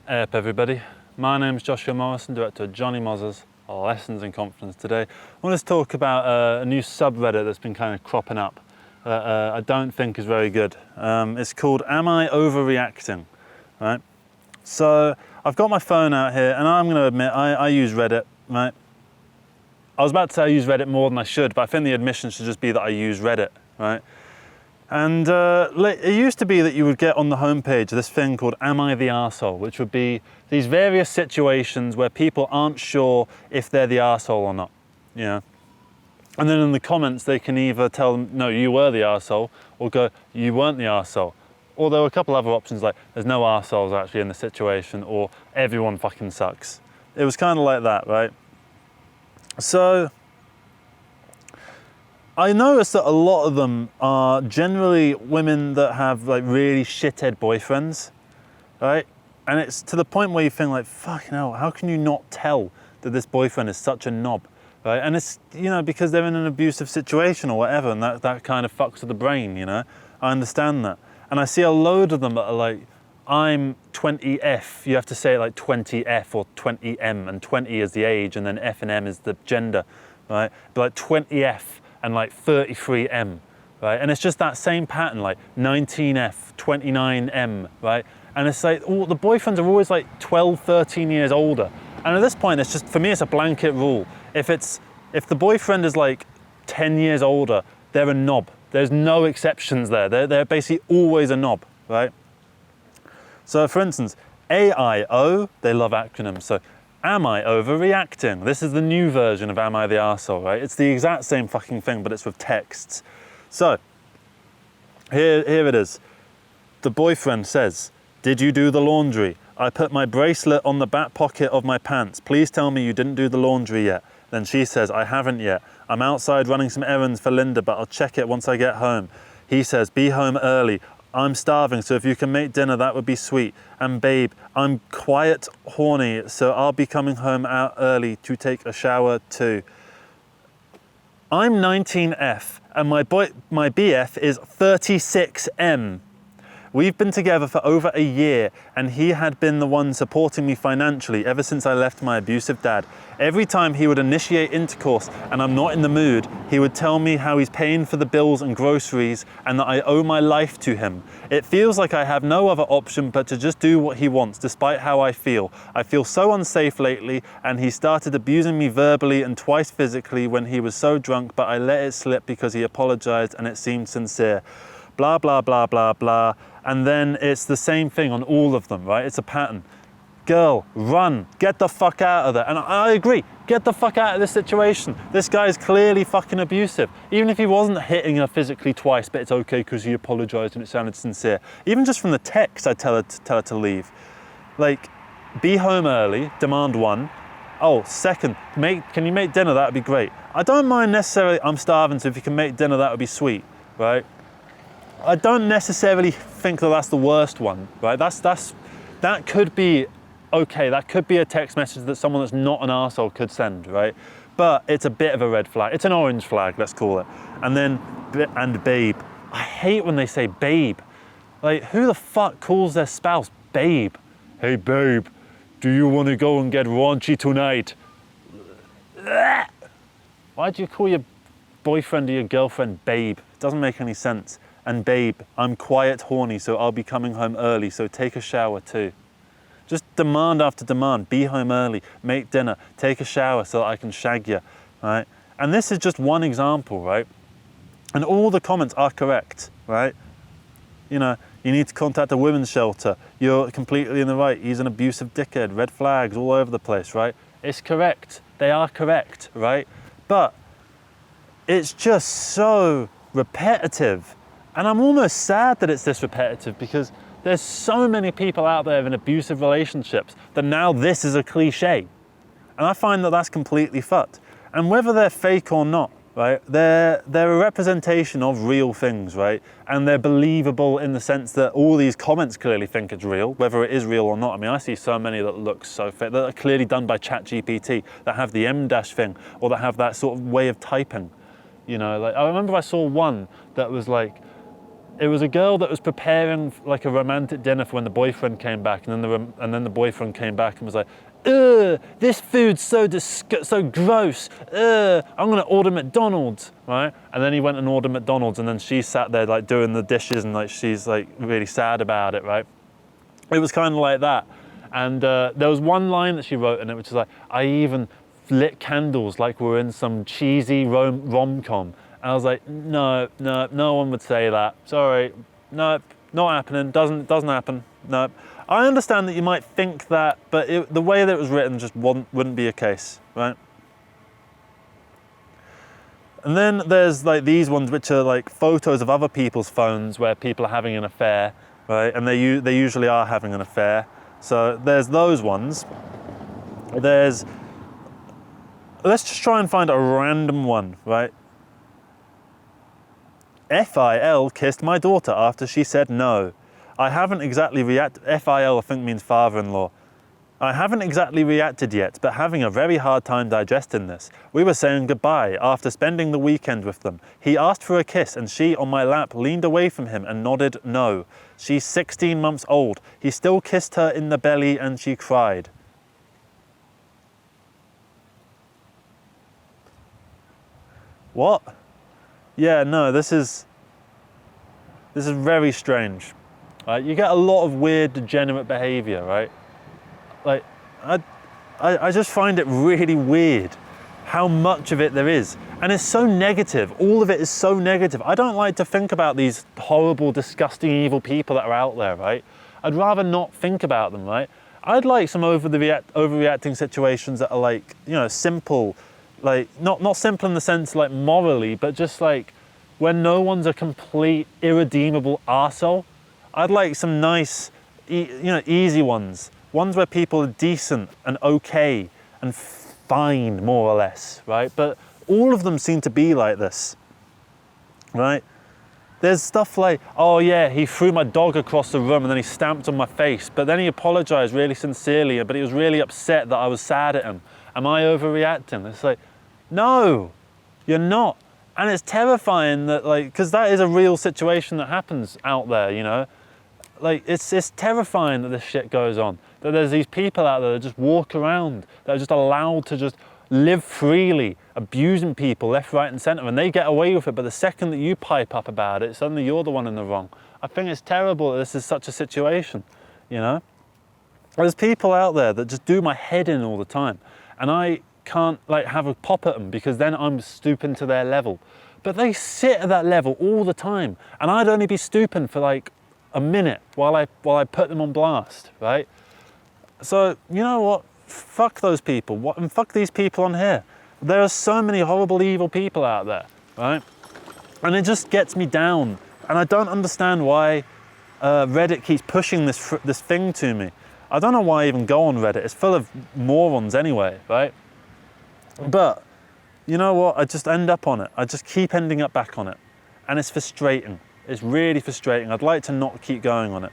Hey up everybody, my name is Joshua Morrison, director of Johnny Moz's Lessons in Confidence. Today I want to talk about a new subreddit that's been kind of cropping up that I don't think is very good. It's called Am I Overreacting? Right? So I've got my phone out here and I'm going to admit I use Reddit, right? I was about to say I use Reddit more than I should, but I think the admission should just be that I use Reddit, right? And it used to be that you would get on the homepage this thing called Am I the Arsehole, which would be these various situations where people aren't sure if they're the arsehole or not, you know? And then in the comments they can either tell them, no, you were the arsehole, or go, you weren't the arsehole. Or there were a couple other options like, there's no arseholes actually in the situation, or everyone fucking sucks. It was kind of like that, right? So I noticed that a lot of them are generally women that have like really shithead boyfriends, right? And it's to the point where you think like, fucking hell, how can you not tell that this boyfriend is such a knob, right? And it's, you know, because they're in an abusive situation or whatever, and that kind of fucks with the brain, you know? I understand that. And I see a load of them that are like, I'm 20F, you have to say like 20F or 20M, and 20 is the age, and then F and M is the gender, right? But like 20F, and like 33M, right? And it's just that same pattern, like 19F, 29M, right? And it's like, all the boyfriends are always like 12, 13 years older. And at this point, it's just, for me, it's a blanket rule. If the boyfriend is like 10 years older, they're a knob. There's no exceptions there. They're basically always a knob, right? So for instance, AIO, they love acronyms. So Am I overreacting? This is the new version of Am I the Arsehole, right? It's the exact same fucking thing, but it's with texts. So, here it is. The boyfriend says, did you do the laundry? I put my bracelet on the back pocket of my pants. Please tell me you didn't do the laundry yet. Then she says, I haven't yet. I'm outside running some errands for Linda, but I'll check it once I get home. He says, be home early. I'm starving, so if you can make dinner, that would be sweet. And babe, I'm quiet horny, so I'll be coming home out early to take a shower too. I'm 19F, and my BF is 36M. We've been together for over a year, and he had been the one supporting me financially ever since I left my abusive dad. Every time he would initiate intercourse and I'm not in the mood, he would tell me how he's paying for the bills and groceries and that I owe my life to him. It feels like I have no other option but to just do what he wants, despite how I feel. I feel so unsafe lately, and he started abusing me verbally and twice physically when he was so drunk, but I let it slip because he apologized and it seemed sincere. Blah, blah, blah, blah, blah. And then it's the same thing on all of them, right? It's a pattern. Girl, run, get the fuck out of there. And I agree, get the fuck out of this situation. This guy is clearly fucking abusive. Even if he wasn't hitting her physically twice, but it's okay because he apologized and it sounded sincere. Even just from the text, I tell her to leave. Like, be home early, demand one. Oh, second, can you make dinner? That would be great. I don't mind necessarily, I'm starving, so if you can make dinner, that would be sweet, right? I don't necessarily think that that's the worst one, right? That could be okay. That could be a text message that someone that's not an arsehole could send, right? But it's a bit of a red flag. It's an orange flag, let's call it. And then, and babe. I hate when they say babe. Like, who the fuck calls their spouse babe? Hey babe, do you want to go and get raunchy tonight? Why do you call your boyfriend or your girlfriend babe? It doesn't make any sense. And babe, I'm quiet horny, so I'll be coming home early, so take a shower too. Just demand after demand, be home early, make dinner, take a shower so that I can shag you, right? And this is just one example, right? And all the comments are correct, right? You know, you need to contact a women's shelter. You're completely in the right. He's an abusive dickhead, red flags all over the place, right? It's correct. They are correct, right? But it's just so repetitive. And I'm almost sad that it's this repetitive because there's so many people out there in abusive relationships that now this is a cliche. And I find that that's completely fucked. And whether they're fake or not, right, they're a representation of real things, right? And they're believable in the sense that all these comments clearly think it's real, whether it is real or not. I mean, I see so many that look so fake, that are clearly done by ChatGPT, that have the M-dash thing, or that have that sort of way of typing. You know, like I remember I saw one that was like, it was a girl that was preparing like a romantic dinner for when the boyfriend came back, and then the boyfriend came back and was like, ugh, this food's so gross. Ugh, I'm gonna order McDonald's, right? And then he went and ordered McDonald's, and then she sat there like doing the dishes, and like she's like really sad about it, right? It was kind of like that. And there was one line that she wrote in it, which is like, I even lit candles like we're in some cheesy rom-com. And I was like, no one would say that. Sorry, no, not happening. Doesn't happen. No. I understand that you might think that, but the way that it was written just wouldn't be a case, right? And then there's like these ones, which are like photos of other people's phones where people are having an affair, right? And they usually are having an affair. So there's those ones. Let's just try and find a random one, right? FIL kissed my daughter after she said no. I haven't exactly reacted. FIL I think means father-in-law. I haven't exactly reacted yet, but having a very hard time digesting this. We were saying goodbye after spending the weekend with them. He asked for a kiss and she, on my lap, leaned away from him and nodded no. She's 16 months old. He still kissed her in the belly and she cried. What? Yeah, no, this is very strange. Right? You get a lot of weird, degenerate behavior, right? Like, I just find it really weird how much of it there is. And it's so negative. All of it is so negative. I don't like to think about these horrible, disgusting, evil people that are out there, right? I'd rather not think about them, right? I'd like some overreacting situations that are like, you know, simple, like, not simple in the sense like morally, but just like when no one's a complete, irredeemable arsehole. I'd like some nice, easy ones. Ones where people are decent and okay and fine, more or less, right? But all of them seem to be like this, right? There's stuff like, oh yeah, he threw my dog across the room and then he stamped on my face, but then he apologized really sincerely, but he was really upset that I was sad at him. Am I overreacting? It's like, no, you're not. And it's terrifying that, like, because that is a real situation that happens out there, you know? Like, it's terrifying that this shit goes on. That there's these people out there that just walk around, that are just allowed to just live freely, abusing people left, right and center, and they get away with it, but the second that you pipe up about it, suddenly you're the one in the wrong. I think it's terrible that this is such a situation, you know? There's people out there that just do my head in all the time, and I can't like have a pop at them because then I'm stooping to their level. But they sit at that level all the time, and I'd only be stooping for like a minute while I put them on blast, right? So, you know what? Fuck those people. And fuck these people on here. There are so many horrible, evil people out there, right? And it just gets me down. And I don't understand why Reddit keeps pushing this thing to me. I don't know why I even go on Reddit. It's full of morons anyway, right? But you know what? I just end up on it. I just keep ending up back on it. And it's frustrating. It's really frustrating. I'd like to not keep going on it.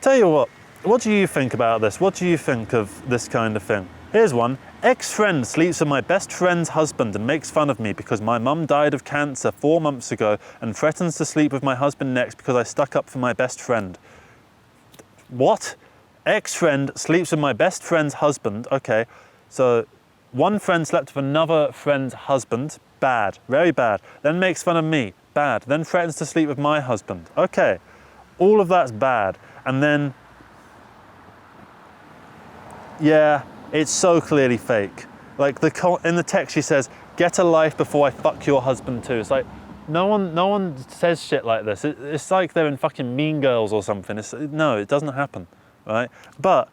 Tell you what do you think about this? What do you think of this kind of thing? Here's one. Ex-friend sleeps with my best friend's husband and makes fun of me because my mum died of cancer 4 months ago and threatens to sleep with my husband next because I stuck up for my best friend. What? Ex-friend sleeps with my best friend's husband. Okay, so one friend slept with another friend's husband. Bad, very bad. Then makes fun of me. Bad. Then threatens to sleep with my husband. Okay, all of that's bad. And then, yeah, it's so clearly fake. Like in the text she says, "Get a life before I fuck your husband too." It's like, no one says shit like this. It's like they're in fucking Mean Girls or something. No, it doesn't happen, right? But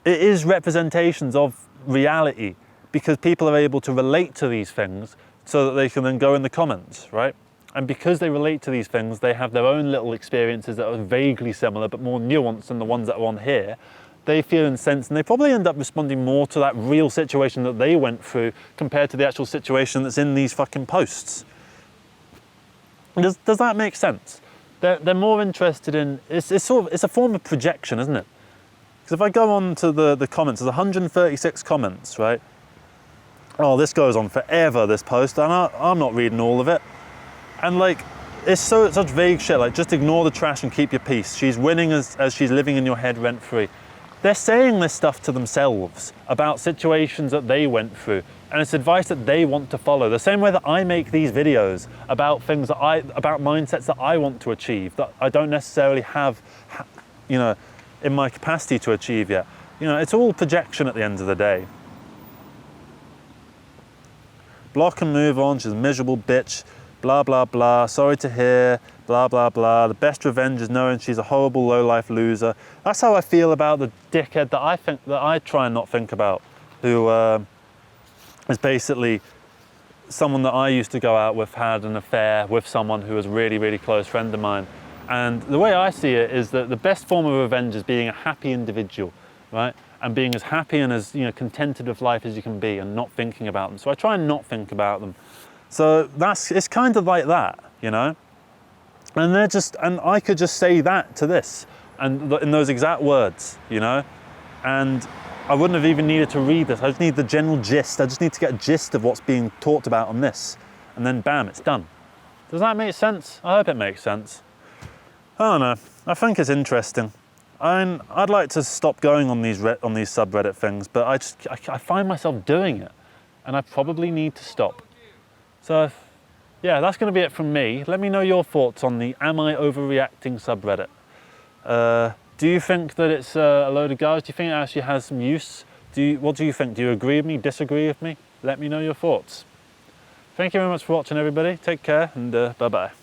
it is representations of reality because people are able to relate to these things so that they can then go in the comments, right? And because they relate to these things, they have their own little experiences that are vaguely similar but more nuanced than the ones that are on here. They feel incensed and they probably end up responding more to that real situation that they went through compared to the actual situation that's in these fucking posts. Does that make sense? They're more interested in, it's a form of projection, isn't it? Because if I go on to the comments, there's 136 comments, right? Oh, this goes on forever, this post, and I'm not reading all of it. And like, it's such vague shit, like just ignore the trash and keep your peace. She's winning as she's living in your head rent-free. They're saying this stuff to themselves about situations that they went through, and it's advice that they want to follow. The same way that I make these videos about things that about mindsets that I want to achieve, that I don't necessarily have, you know, in my capacity to achieve yet. You know, it's all projection at the end of the day. Block and move on, she's a miserable bitch, blah, blah, blah, sorry to hear, blah, blah, blah. The best revenge is knowing she's a horrible low-life loser. That's how I feel about the dickhead that I try and not think about, who is basically someone that I used to go out with, had an affair with someone who was a really, really close friend of mine. And the way I see it is that the best form of revenge is being a happy individual, right? And being as happy and as, you know, contented with life as you can be and not thinking about them. So I try and not think about them. So it's kind of like that, you know? And I could just say that to this and in those exact words, you know? And I wouldn't have even needed to read this. I just need the general gist. I just need to get a gist of what's being talked about on this. And then bam, it's done. Does that make sense? I hope it makes sense. I don't know. I think it's interesting. I'd like to stop going on these subreddit things, but I find myself doing it, and I probably need to stop. So, yeah, that's going to be it from me. Let me know your thoughts on the "Am I overreacting" subreddit. Do you think that it's a load of garbage? Do you think it actually has some use? What do you think? Do you agree with me? Disagree with me? Let me know your thoughts. Thank you very much for watching, everybody. Take care, and bye-bye.